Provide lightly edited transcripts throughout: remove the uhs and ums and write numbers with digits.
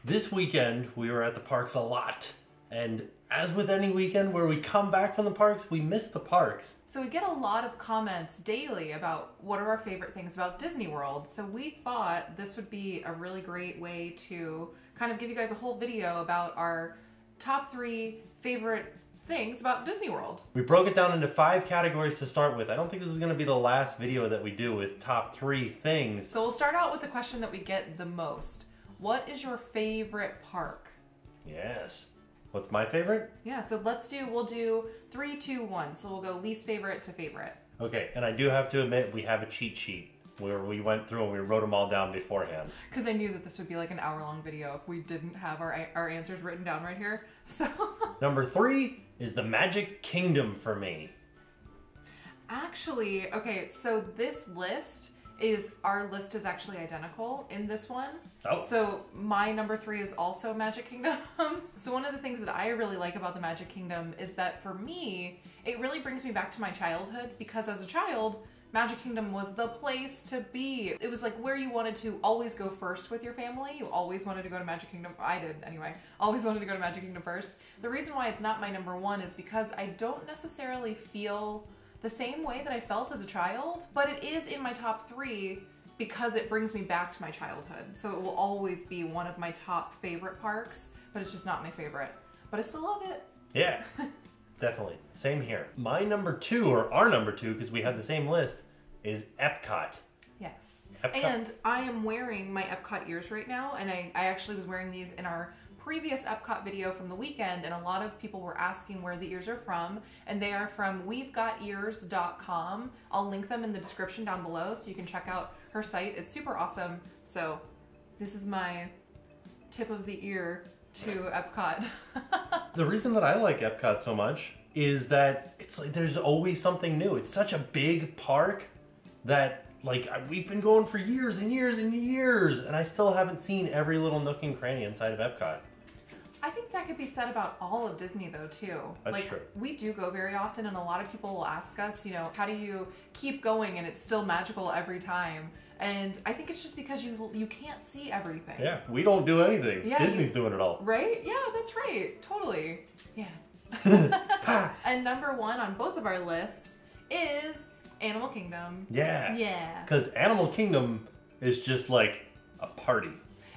This weekend, we were at the parks a lot. And as with any weekend where we come back from the parks, we miss the parks. So we get a lot of comments daily about what are our favorite things about Disney World. So we thought this would be a really great way to kind of give you guys a whole video about our top 3 favorite things about Disney World. We broke it down into 5 categories to start with. I don't think this is going to be the last video that we do with top 3 things. So we'll start out with the question that we get the most. What is your favorite park? Yes. What's my favorite? Yeah, so we'll do 3, 2, 1. So we'll go least favorite to favorite. Okay, and I do have to admit we have a cheat sheet where we went through and we wrote them all down beforehand. Because I knew that this would be like an hour-long video if we didn't have our answers written down right here. So Number 3 is the Magic Kingdom for me. Actually, okay, so our list is actually identical in this one. Oh. So my number 3 is also Magic Kingdom. So one of the things that I really like about the Magic Kingdom is that for me, it really brings me back to my childhood, because as a child, Magic Kingdom was the place to be. It was like where you wanted to always go first with your family. You always wanted to go to Magic Kingdom. I did anyway. Always wanted to go to Magic Kingdom first. The reason why it's not my number 1 is because I don't necessarily feel the same way that I felt as a child, but it is in my top 3 because it brings me back to my childhood. So it will always be one of my top favorite parks, but it's just not my favorite. But I still love it. Yeah, definitely. Same here. My number 2, or our number 2, because we had the same list, is Epcot. Yes. Epcot. And I am wearing my Epcot ears right now, and I actually was wearing these in our previous Epcot video from the weekend, and a lot of people were asking where the ears are from, and they are from we'vegotears.com. I'll link them in the description down below so you can check out her site. It's super awesome. So this is my tip of the ear to Epcot. The reason that I like Epcot so much is that it's like there's always something new. It's such a big park that like we've been going for years and years and years, and I still haven't seen every little nook and cranny inside of Epcot. I think that could be said about all of Disney though too. That's true. We do go very often, and a lot of people will ask us, you know, how do you keep going and it's still magical every time? And I think it's just because you can't see everything. Yeah, we don't do anything. Yeah, Disney's doing it all. Right? Yeah, that's right. Totally. Yeah. And number 1 on both of our lists is Animal Kingdom. Yeah. Yeah. Because Animal Kingdom is just like a party.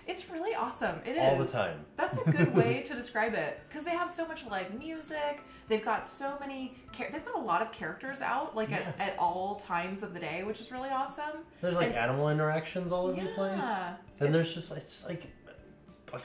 It's really awesome. It is. All the time. That's a good way to describe it. Because they have so much live music. They've got so many... They've got a lot of characters out, like at all times of the day, which is really awesome. There's like animal interactions all over the place. And there's just it's like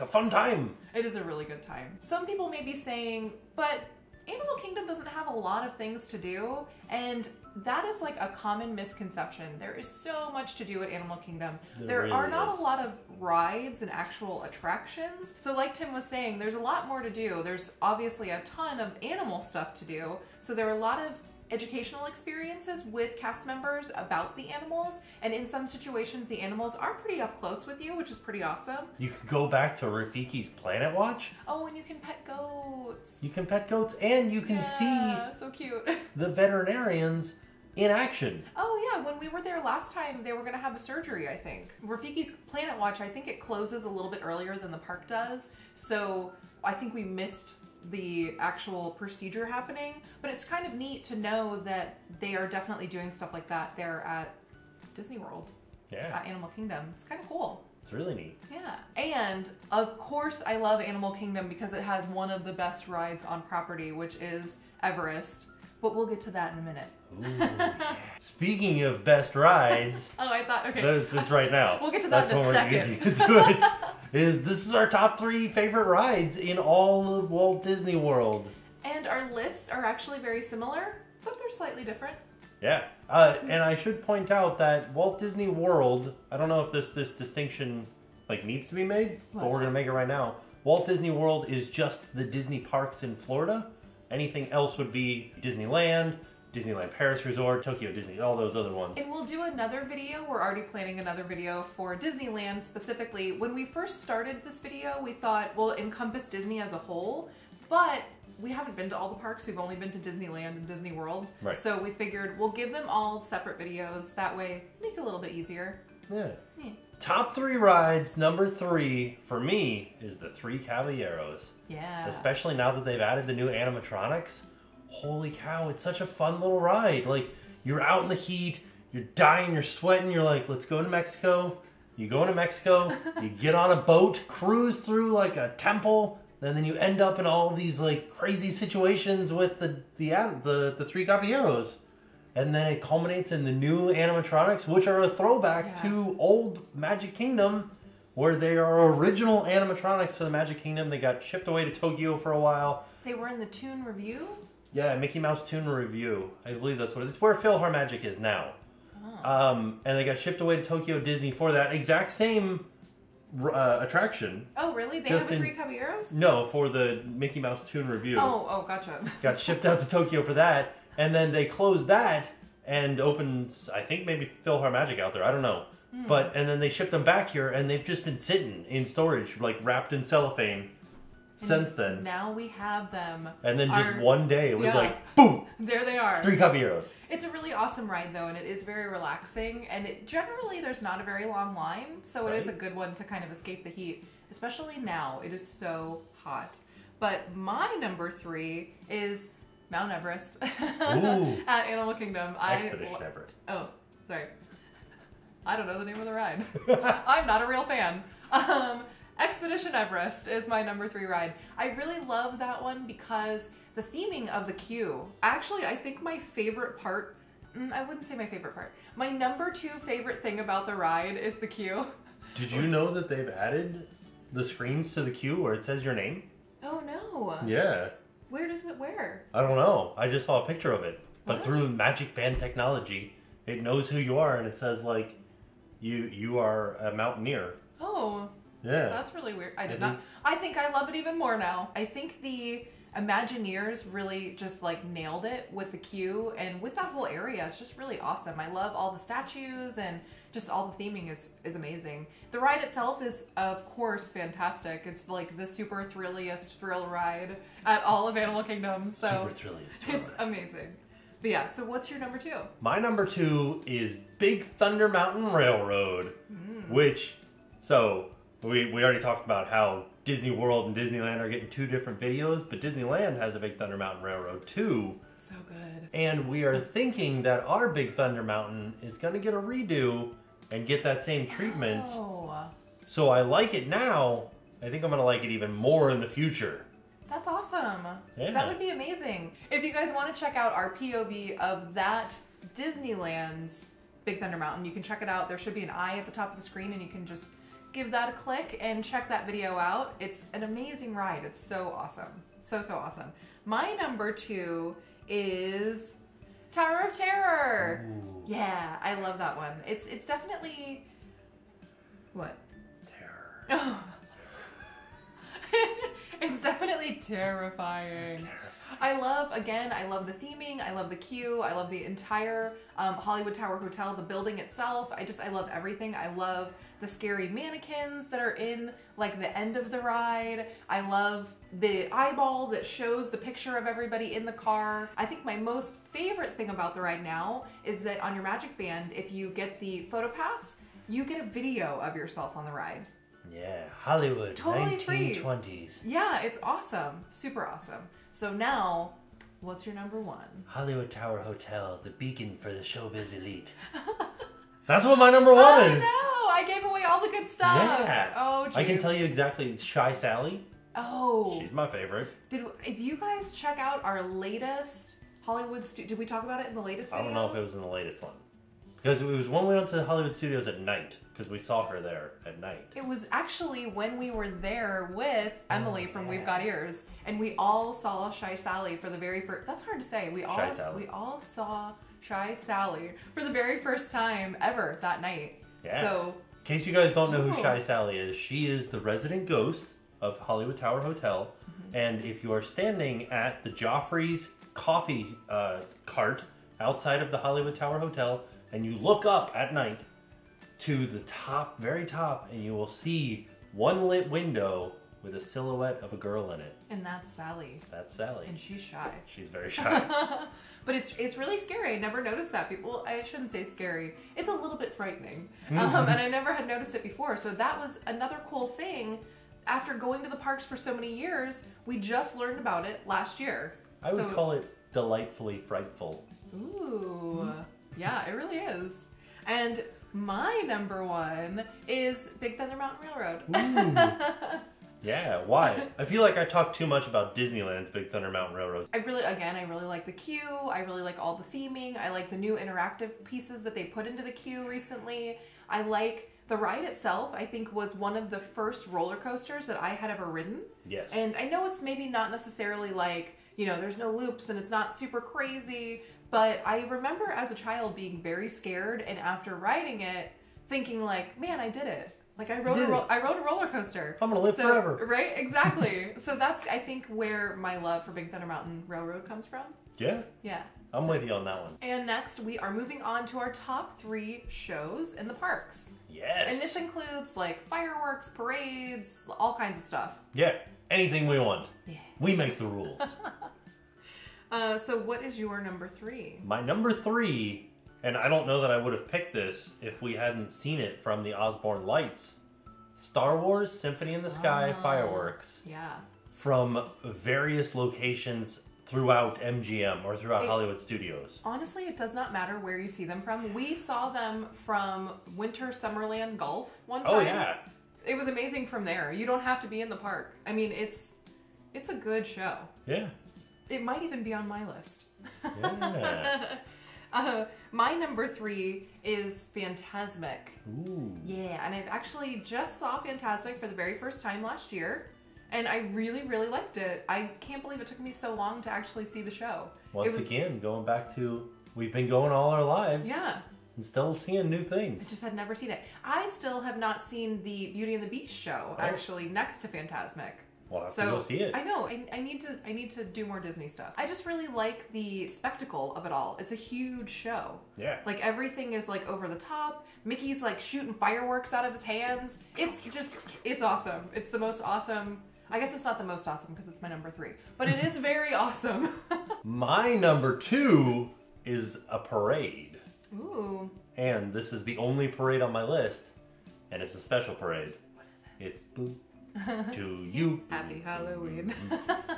a fun time. It is a really good time. Some people may be saying, but Animal Kingdom doesn't have a lot of things to do, and that is like a common misconception. There is so much to do at Animal Kingdom. There really are not is. a lot of rides and actual attractions. So like Tim was saying, there's a lot more to do. There's obviously a ton of animal stuff to do. So there are a lot of educational experiences with cast members about the animals, and in some situations the animals are pretty up close with you, which is pretty awesome. You could go back to Rafiki's Planet Watch. Oh, and you can pet goats. You can pet goats, and you can see so cute. the veterinarians in action. Oh yeah, when we were there last time, they were gonna have a surgery, I think. Rafiki's Planet Watch, I think it closes a little bit earlier than the park does, so I think we missed the actual procedure happening, but it's kind of neat to know that they are definitely doing stuff like that there at Disney World. Yeah. At Animal Kingdom. It's kind of cool. It's really neat. Yeah. And of course I love Animal Kingdom because it has one of the best rides on property, which is Everest, but we'll get to that in a minute. Ooh, yeah. Speaking of best rides, oh, I thought, okay. It's right now. We'll get to that in a second. This is our top 3 favorite rides in all of Walt Disney World. And our lists are actually very similar, but they're slightly different. Yeah, and I should point out that Walt Disney World, I don't know if this distinction like needs to be made, but we're gonna make it right now. Walt Disney World is just the Disney parks in Florida. Anything else would be Disneyland, Disneyland Paris Resort, Tokyo Disney, all those other ones. And we'll do another video. We're already planning another video for Disneyland specifically. When we first started this video, we thought we'll encompass Disney as a whole, but we haven't been to all the parks. We've only been to Disneyland and Disney World. Right. So we figured we'll give them all separate videos. That way, make it a little bit easier. Yeah. top 3 rides, number 3 for me is the 3 Caballeros. Yeah. Especially now that they've added the new animatronics. Holy cow, it's such a fun little ride. Like, you're out in the heat, you're dying, you're sweating, you're like, let's go to Mexico. You go into Mexico, you get on a boat, cruise through like a temple, and then you end up in all these like crazy situations with the 3 Caballeros. And then it culminates in the new animatronics, which are a throwback to old Magic Kingdom, where they are original animatronics to the Magic Kingdom. They got shipped away to Tokyo for a while. They were in the Toon Review? Yeah, Mickey Mouse Toon Review. I believe that's what it is. It's where PhilharMagic is now. Oh. And they got shipped away to Tokyo Disney for that exact same attraction. Oh, really? They have the 3 Caballeros? No, for the Mickey Mouse Toon Review. Oh, gotcha. Got shipped out to Tokyo for that. And then they closed that and opened, I think maybe PhilharMagic out there. I don't know. And then they shipped them back here, and they've just been sitting in storage, like wrapped in cellophane since then. Now we have them. And then just one day, it was like, boom! There they are. 3 Caballeros. It's a really awesome ride, though, and it is very relaxing. And generally, there's not a very long line, so it is a good one to kind of escape the heat, especially now. It is so hot. But my number 3 is Mount Everest at Animal Kingdom. Expedition Everest. Oh, sorry. I don't know the name of the ride. I'm not a real fan. Expedition Everest is my number 3 ride. I really love that one because the theming of the queue. Actually, I think my favorite part, I wouldn't say my favorite part. My number 2 favorite thing about the ride is the queue. Did you know that they've added the screens to the queue where it says your name? Oh, no. Yeah. Where does it where? I don't know. I just saw a picture of it. But through Magic Band technology, it knows who you are, and it says, like, you are a mountaineer. Oh. Yeah. That's really weird. I did not. I think I love it even more now. I think the Imagineers really just like nailed it with the queue and with that whole area. It's just really awesome. I love all the statues and just all the theming is amazing. The ride itself is of course fantastic. It's like the super thrilliest thrill ride at all of Animal Kingdom. So super thrilliest thrill it's amazing. But yeah, so what's your number 2? My number 2 is Big Thunder Mountain Railroad, which, so we already talked about how Disney World and Disneyland are getting 2 different videos, but Disneyland has a Big Thunder Mountain Railroad too. So good. And we are thinking that our Big Thunder Mountain is going to get a redo and get that same treatment. Oh. So I like it now. I think I'm going to like it even more in the future. That's awesome. Yeah. That would be amazing. If you guys want to check out our POV of that Disneyland's Big Thunder Mountain, you can check it out. There should be an eye at the top of the screen and you can just give that a click and check that video out. It's an amazing ride. It's so awesome. So awesome. My number 2 is Tower of Terror. Ooh. Yeah, I love that one. It's definitely... What? Terror. Oh. It's definitely terrifying. I love the theming, I love the queue, I love the entire Hollywood Tower Hotel, the building itself. I love everything. I love the scary mannequins that are in like the end of the ride. I love the eyeball that shows the picture of everybody in the car. I think my most favorite thing about the ride now is that on your Magic Band, if you get the photo pass, you get a video of yourself on the ride. Yeah, Hollywood, totally 1920s. Free. Yeah, it's awesome. Super awesome. So now, what's your number 1? Hollywood Tower Hotel, the beacon for the showbiz elite. That's what my number 1 is. Oh no, I gave away all the good stuff. Yeah. Oh, geez. I can tell you exactly. Shy Sally. Oh. She's my favorite. If you guys check out our latest Hollywood did we talk about it in the latest video? I don't know if it was in the latest one. Because it was when we went to Hollywood Studios at night. Because we saw her there at night. It was actually when we were there with Emily from We've Got Ears, and we all saw Shy Sally for the very first. That's hard to say. We all saw Shy Sally for the very first time ever that night. Yeah. So, in case you guys don't know who Shy Sally is, she is the resident ghost of Hollywood Tower Hotel, and if you are standing at the Joffrey's coffee cart outside of the Hollywood Tower Hotel, and you look up at night to the top, very top, and you will see one lit window with a silhouette of a girl in it. And that's Sally. That's Sally. And she's shy. She's very shy. But it's really scary. I never noticed that. People, I shouldn't say scary. It's a little bit frightening. And I never had noticed it before. So that was another cool thing. After going to the parks for so many years, we just learned about it last year. I would call it delightfully frightful. Ooh. Yeah, it really is. And my number one is Big Thunder Mountain Railroad. Ooh. Yeah, why? I feel like I talk too much about Disneyland's Big Thunder Mountain Railroad. I really like the queue. I really like all the theming. I like the new interactive pieces that they put into the queue recently. I like the ride itself. I think was one of the first roller coasters that I had ever ridden. Yes. And I know it's maybe not necessarily like, you know, there's no loops and it's not super crazy, but I remember as a child being very scared, and after riding it, thinking like, man, I did it. Like I rode a roller coaster. I'm gonna live forever. Right? Exactly. So that's, I think, where my love for Big Thunder Mountain Railroad comes from. Yeah. Yeah. I'm with you on that one. And next, we are moving on to our top 3 shows in the parks. Yes. And this includes like fireworks, parades, all kinds of stuff. Yeah. Anything we want. Yeah. We make the rules. So what is your number 3? My number 3, and I don't know that I would have picked this if we hadn't seen it from the Osborne lights. Star Wars Symphony in the Sky Fireworks. Yeah. From various locations throughout MGM or throughout Hollywood Studios. Honestly, it does not matter where you see them from. We saw them from Winter Summerland Golf one time. Oh yeah. It was amazing from there. You don't have to be in the park. I mean, it's a good show. Yeah. It might even be on my list. Yeah. My number 3 is Fantasmic. Ooh. Yeah, and I actually just saw Fantasmic for the very first time last year, and I really, really liked it. I can't believe it took me so long to actually see the show. Once again, going back to, we've been going all our lives. Yeah. And still seeing new things. I just had never seen it. I still have not seen the Beauty and the Beast show, actually, next to Fantasmic. We'll have to go see it. I know. I need to do more Disney stuff. I just really like the spectacle of it all. It's a huge show. Yeah. Like everything is like over the top. Mickey's like shooting fireworks out of his hands. It's awesome. It's the most awesome. I guess it's not the most awesome because it's my number 3, but it is very awesome. My number 2 is a parade. Ooh. And this is the only parade on my list, and it's a special parade. What is it? It's Boo to You. Happy Halloween.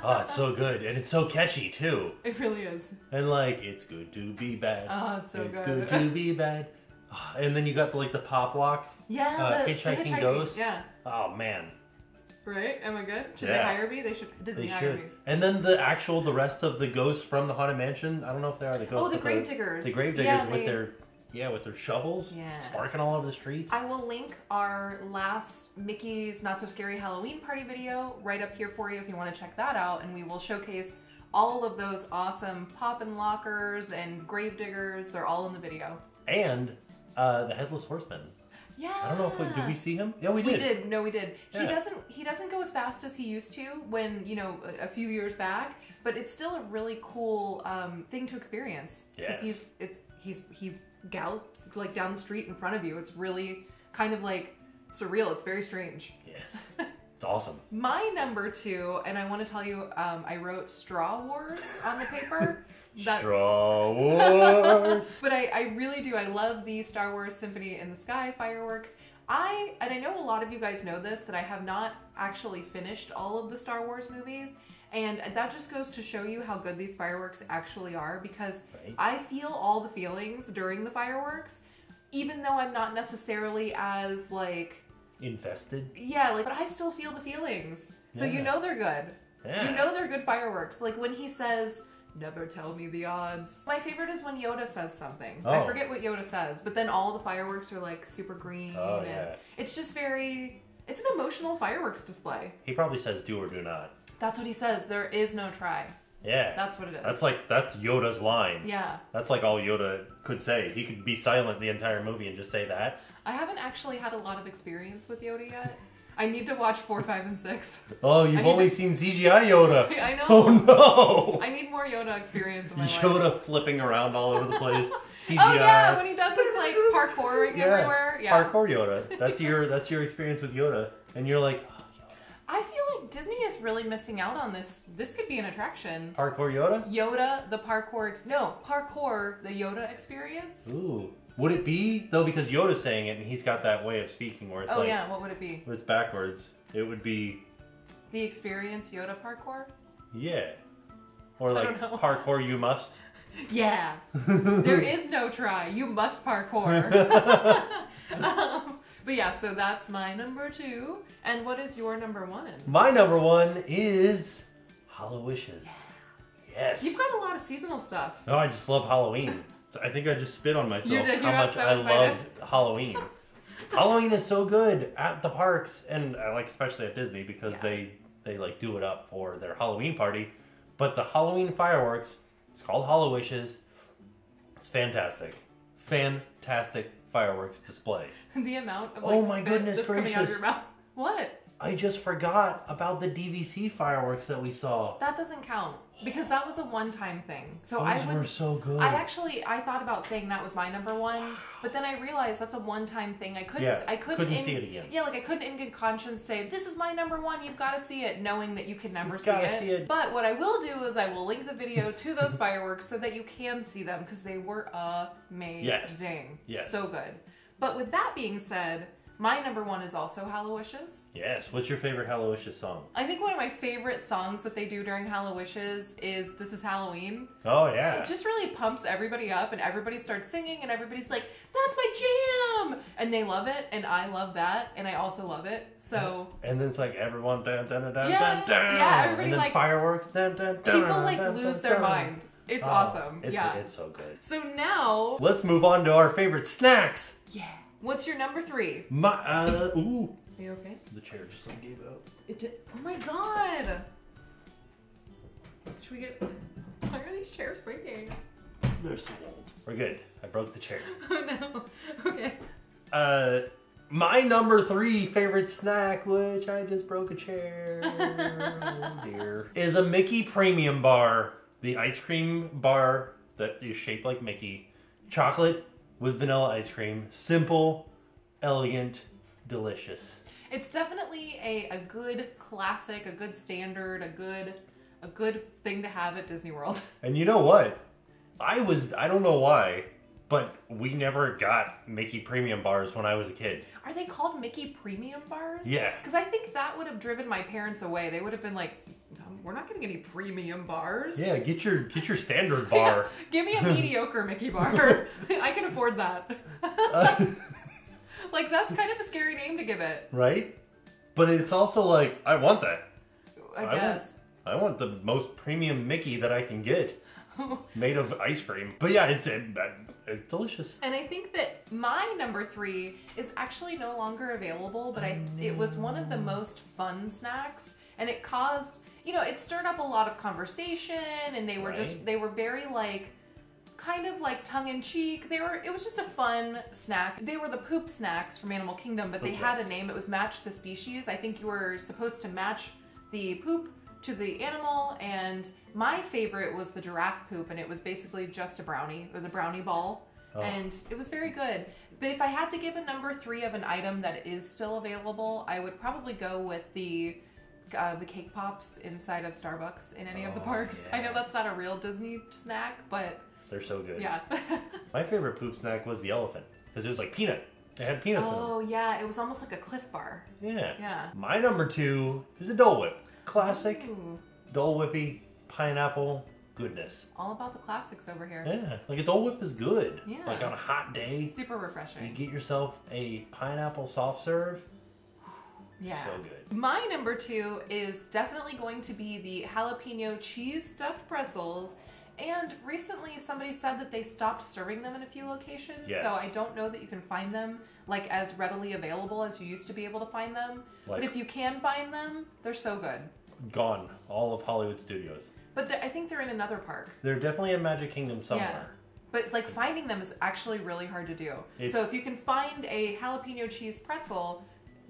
Oh, it's so good, and it's so catchy too. It really is. And like, it's good to be bad. Oh, it's so it's good. It's good to be bad. And then you got the pop lock. Yeah, the Hitchhiking Ghost. Yeah. Oh man. Right? Am I good? Should they hire me? They should. Disney hire me. And then the rest of the ghosts from the Haunted Mansion. I don't know if they are the ghosts. Oh, the Gravediggers. The Gravediggers with their shovels, Yeah. sparking all over the streets. I will link our last Mickey's Not So Scary Halloween Party video right up here for you if you want to check that out, and we will showcase all of those awesome poppin' lockers and Gravediggers. They're all in the video. And the Headless Horseman. Yeah. I don't know if did we see him? Yeah, we did. We did. No, we did. Yeah. He doesn't go as fast as he used to when, you know, a few years back, but it's still a really cool thing to experience. Yes. Because he gallops like down the street in front of you. It's really kind of like surreal. It's very strange. Yes. It's awesome. My number 2, and I want to tell you, I wrote Straw Wars on the paper. Straw Wars. But I really do. I love the Star Wars Symphony in the Sky fireworks. I know a lot of you guys know this, that I have not actually finished all of the Star Wars movies. And that just goes to show you how good these fireworks actually are, because I feel all the feelings during the fireworks, even though I'm not necessarily as like... Infested? Yeah, like, but I still feel the feelings. So you know they're good. Yeah. You know they're good fireworks. Like when he says, "Never tell me the odds." My favorite is when Yoda says something. Oh. I forget what Yoda says, but then all the fireworks are like super green. Oh, and yeah. it's just it's an emotional fireworks display. He probably says do or do not. That's what he says. There is no try. Yeah. That's what it is. That's Yoda's line. Yeah. That's like all Yoda could say. He could be silent the entire movie and just say that. I haven't actually had a lot of experience with Yoda yet. I need to watch 4, 5, and 6. Oh, you've only seen CGI Yoda. I know. Oh no! I need more Yoda experience in my life. Yoda flipping around all over the place. CGI. Oh yeah, when he does his like parkouring everywhere. Yeah. Parkour Yoda. That's your experience with Yoda, and you're like, oh, Yoda. I feel really missing out on this. This could be an attraction. Parkour Yoda? Yoda, the parkour, parkour, the Yoda experience. Ooh. Would it be, though, because Yoda's saying it and he's got that way of speaking where it's like... Oh yeah, what would it be? Where it's backwards. It would be... The experience Yoda parkour? Yeah. Or like, parkour you must. Yeah. There is no try. You must parkour. But yeah, so that's my number 2. And what is your number 1? My number 1 is Hollow Wishes. Yes. You've got a lot of seasonal stuff. Oh, I just love Halloween. So I think I just spit on myself You did. You how got much so I excited. loved Halloween. Halloween is so good at the parks, and I like especially at Disney because they like do it up for their Halloween party. But the Halloween fireworks, it's called Hollow Wishes. It's fantastic. Fantastic fireworks display. The amount of Oh my spit goodness that's coming out of gracious. your mouth. What? I just forgot about the DVC fireworks that we saw. That doesn't count because that was a one-time thing. So Those were so good. I thought about saying that was my number 1, but then I realized that's a one-time thing. I couldn't see it again. Yeah, like I couldn't in good conscience say this is my number 1. You've got to see it, knowing that you could never see it. But what I will do is I will link the video to those fireworks so that you can see them because they were amazing. Yes. So good. But with that being said, my number 1 is also Hollow Wishes. Yes. What's your favorite Hollow Wishes song? I think one of my favorite songs that they do during Hollow Wishes is This Is Halloween. Oh, yeah. It just really pumps everybody up and everybody starts singing and everybody's like, that's my jam! And they love it and I love that and I also love it. So... And then it's like everyone dun dun dun dun Yeah, dun dun. yeah, everybody and then like... fireworks dun dun dun. People like dun, lose dun, their dun. mind. It's awesome. It's so good. So now... Let's move on to our favorite snacks. Yeah. What's your number 3? Ooh. Are you okay? The chair just like gave out. Oh my god! Should we get... Why are these chairs breaking? They're so old. We're good. I broke the chair. Oh no. Okay. My number 3 favorite snack, which I just broke a chair, oh dear, is a Mickey Premium Bar. The ice cream bar that is shaped like Mickey. Chocolate with vanilla ice cream. Simple, elegant, delicious. It's definitely a good classic, a good standard, a good thing to have at Disney World. And you know what? I don't know why, but we never got Mickey Premium Bars when I was a kid. Are they called Mickey Premium Bars? Yeah. Because I think that would have driven my parents away. They would have been like, we're not getting any premium bars. Yeah, get your standard bar. Yeah, give me a mediocre Mickey bar. I can afford that. Like, that's kind of a scary name to give it. Right? But it's also like, I want that. I guess. I want the most premium Mickey that I can get. Made of ice cream. But yeah, it's delicious. And I think that my number 3 is actually no longer available, but it was one of the most fun snacks. And it caused, it stirred up a lot of conversation, and they were they were very like, kind of like tongue-in-cheek. It was just a fun snack. They were the poop snacks from Animal Kingdom, but they had a name. It was Match the Species. I think you were supposed to match the poop to the animal, and my favorite was the giraffe poop, and it was basically just a brownie. It was a brownie ball, and it was very good. But if I had to give a number 3 of an item that is still available, I would probably go with the cake pops inside of Starbucks in any of the parks. Yeah. I know that's not a real Disney snack, but they're so good. Yeah. My favorite poop snack was the elephant because it was like peanut. It had peanuts in them. Oh yeah, it was almost like a Cliff Bar. Yeah. Yeah. My number 2 is a Dole Whip. Classic. Ooh. Dole Whippy pineapple goodness. All about the classics over here. Yeah, like a Dole Whip is good. Yeah. Like on a hot day. Super refreshing. You get yourself a pineapple soft serve. Yeah. So good. My number 2 is definitely going to be the jalapeno cheese stuffed pretzels. And recently somebody said that they stopped serving them in a few locations. Yes. So I don't know that you can find them like as readily available as you used to be able to find them. But if you can find them, they're so good. Gone. All of Hollywood Studios. But I think they're in another park. They're definitely in Magic Kingdom somewhere. Yeah. But like finding them is actually really hard to do. So if you can find a jalapeno cheese pretzel,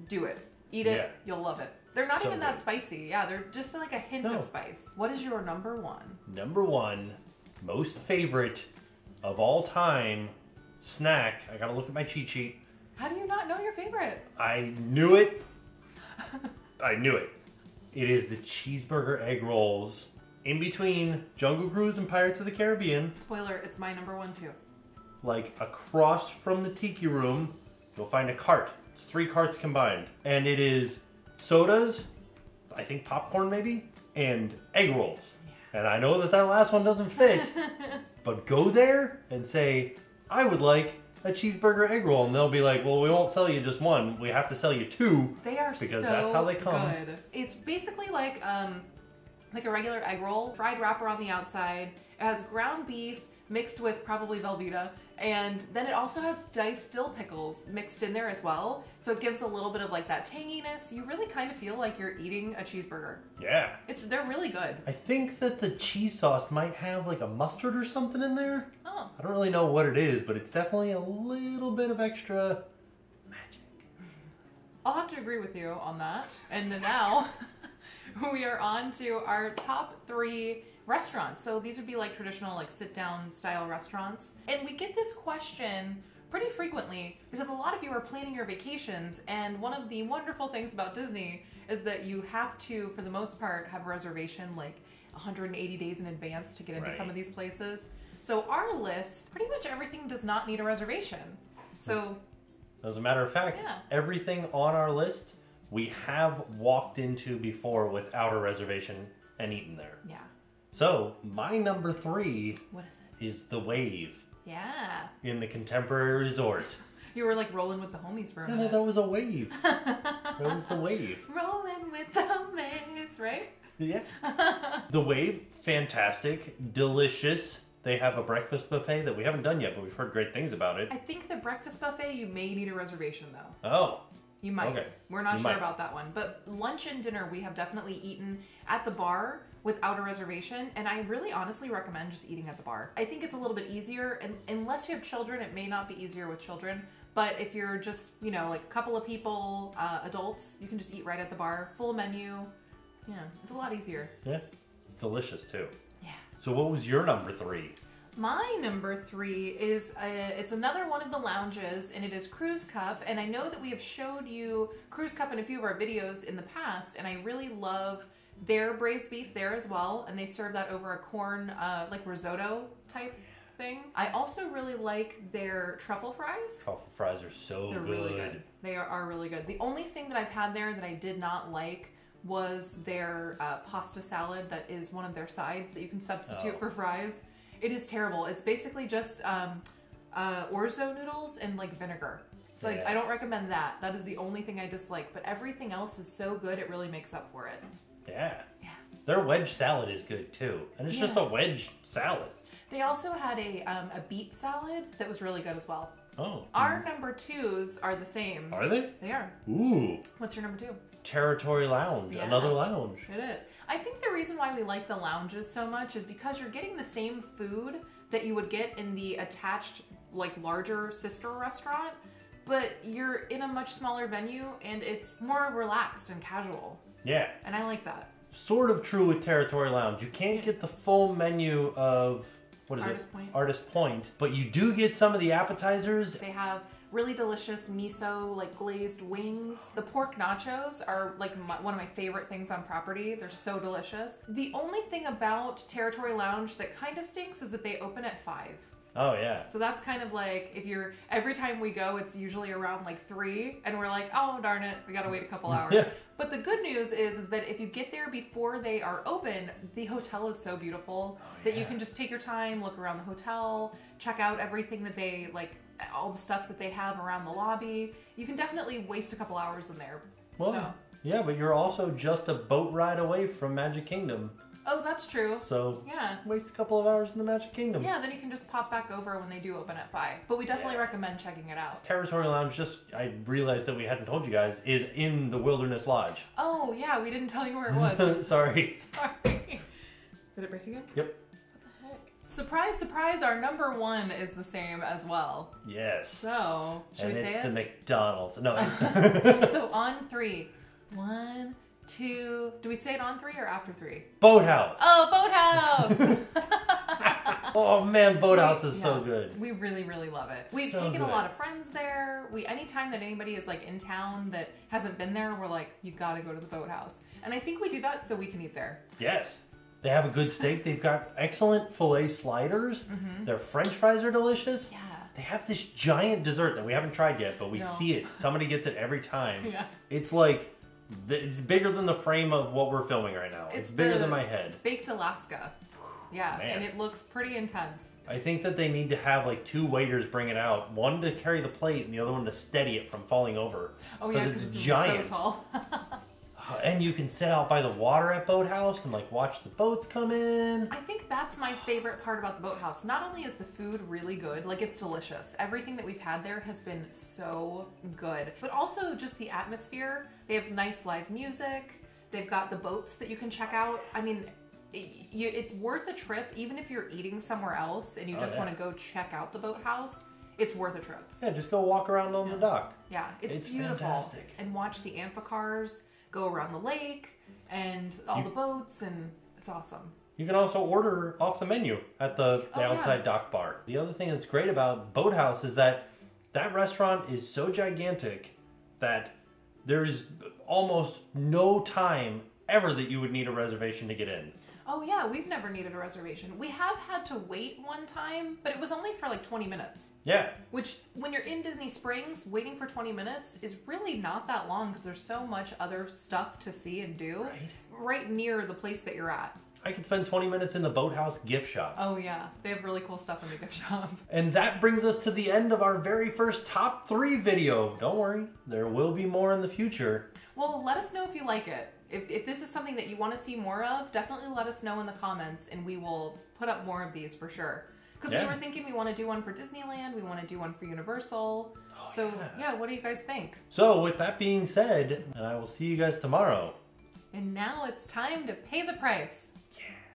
do it. Eat it. You'll love it. They're not even that spicy. Yeah, they're just like a hint of spice. What is your number 1? Number 1, most favorite of all time snack. I gotta look at my cheat sheet. How do you not know your favorite? I knew it. I knew it. It is the Cheeseburger Egg Rolls. In between Jungle Cruise and Pirates of the Caribbean. Spoiler, it's my number 1 too. Like across from the Tiki Room, you'll find a cart. It's 3 carts combined. And it is sodas, I think popcorn maybe, and egg rolls. Yeah. And I know that last one doesn't fit, but go there and say, I would like a cheeseburger egg roll, and they'll be like, well, we won't sell you just one. We have to sell you 2. They are because so that's how they come. good. It's basically like a regular egg roll, fried wrapper on the outside. It has ground beef mixed with probably Velveeta, and then it also has diced dill pickles mixed in there as well. So it gives a little bit of like that tanginess. You really kind of feel like you're eating a cheeseburger. Yeah. They're really good. I think that the cheese sauce might have like a mustard or something in there. Oh. I don't really know what it is, but it's definitely a little bit of extra magic. I'll have to agree with you on that. And now we are on to our top 3 restaurants. So these would be like traditional like sit-down style restaurants. And we get this question pretty frequently because a lot of you are planning your vacations, and one of the wonderful things about Disney is that you have to, for the most part, have a reservation like 180 days in advance to get into some of these places. So our list, pretty much everything does not need a reservation. So as a matter of fact, everything on our list we have walked into before without a reservation and eaten there. Yeah. So my number 3 what is the Wave. Yeah. In the Contemporary Resort. You were like rolling with the homies for a minute. No, that was a wave. That was the Wave. Rolling with the homies, right? Yeah. The Wave, fantastic, delicious. They have a breakfast buffet that we haven't done yet, but we've heard great things about it. I think the breakfast buffet, you may need a reservation though. Oh. You might. Okay. We're not sure about that one. But lunch and dinner, we have definitely eaten at the bar without a reservation. And I really honestly recommend just eating at the bar. I think it's a little bit easier. And unless you have children, it may not be easier with children. But if you're just, you know, like a couple of people, adults, you can just eat right at the bar. Full menu. Yeah, it's a lot easier. Yeah. It's delicious too. Yeah. So what was your number 3? My number 3 is, it's another one of the lounges, and it is Cruise Cup. And I know that we have showed you Cruise Cup in a few of our videos in the past, and I really love their braised beef there as well. And they serve that over a corn, like risotto type thing. I also really like their truffle fries. Truffle fries are so good. They're really good. They are really good. The only thing that I've had there that I did not like was their pasta salad that is one of their sides that you can substitute for fries. It is terrible. It's basically just orzo noodles and like vinegar. So I don't recommend that. That is the only thing I dislike. But everything else is so good, it really makes up for it. Yeah. Their wedge salad is good too. And it's just a wedge salad. They also had a beet salad that was really good as well. Oh. Our number 2s are the same. Are they? They are. Ooh. What's your number 2? Territory Lounge. Another lounge. It is. I think the reason why we like the lounges so much is because you're getting the same food that you would get in the attached, like, larger sister restaurant, but you're in a much smaller venue and it's more relaxed and casual. Yeah. And I like that. Sort of true with Territory Lounge. You can't get the full menu of, what is Artist Point. Artist Point. But you do get some of the appetizers. They have really delicious miso, like glazed wings. The pork nachos are like one of my favorite things on property. They're so delicious. The only thing about Territory Lounge that kind of stinks is that they open at 5. Oh yeah. So that's kind of like, if you're, every time we go, it's usually around like 3 and we're like, oh darn it, we gotta wait a couple hours. But the good news is that if you get there before they are open, the hotel is so beautiful that you can just take your time, look around the hotel, check out everything that they, like all the stuff that they have around the lobby. You can definitely waste a couple hours in there. Well, yeah, but you're also just a boat ride away from Magic Kingdom. Oh, that's true. So waste a couple of hours in the Magic Kingdom. Yeah, then you can just pop back over when they do open at 5. But we definitely recommend checking it out. Territory Lounge, I realized that we hadn't told you guys, is in the Wilderness Lodge. Oh, yeah, we didn't tell you where it was. Sorry. Sorry. Did it break again? Yep. What the heck? Surprise, surprise, our number 1 is the same as well. Yes. So, should we say it? And it's the McDonald's. No. So on 3. 1, 2. Do we say it on 3 or after 3? Boathouse. Oh, Boathouse! Oh man, Boathouse is so good. We really, really love it. We've taken a lot of friends there. Anytime that anybody is like in town that hasn't been there, we're like, you gotta go to the Boathouse. And I think we do that so we can eat there. Yes. They have a good steak. They've got excellent filet sliders. Their French fries are delicious. Yeah. They have this giant dessert that we haven't tried yet, but we see it. Somebody gets it every time. Yeah. It's like, it's bigger than the frame of what we're filming right now. It's bigger than my head. Baked Alaska. Yeah, Man. and it looks pretty intense. I think that they need to have like 2 waiters bring it out. One to carry the plate and the other one to steady it from falling over. Oh yeah, because it's giant. so tall. And you can sit out by the water at Boathouse and like watch the boats come in. I think that's my favorite part about the Boathouse. Not only is the food really good, like it's delicious. Everything that we've had there has been so good. But also just the atmosphere. They have nice live music. They've got the boats that you can check out. I mean, it's worth a trip even if you're eating somewhere else and you just want to go check out the Boathouse. It's worth a trip. Yeah, just go walk around on the dock. Yeah, it's beautiful. Fantastic. And watch the amphicars go around the lake and all the boats, and it's awesome. You can also order off the menu at the outside dock bar. The other thing that's great about Boathouse is that restaurant is so gigantic that there is almost no time ever that you would need a reservation to get in. Oh yeah, we've never needed a reservation. We have had to wait one time, but it was only for like 20 minutes. Yeah. Which, when you're in Disney Springs, waiting for 20 minutes is really not that long because there's so much other stuff to see and do right near the place that you're at. I could spend 20 minutes in the Boathouse gift shop. Oh yeah, they have really cool stuff in the gift shop. And that brings us to the end of our very first top 3 video. Don't worry, there will be more in the future. Well, let us know if you like it. If this is something that you want to see more of, definitely let us know in the comments and we will put up more of these for sure. Because we were thinking we want to do one for Disneyland, we want to do one for Universal. What do you guys think? So with that being said, I will see you guys tomorrow. And now it's time to pay the price.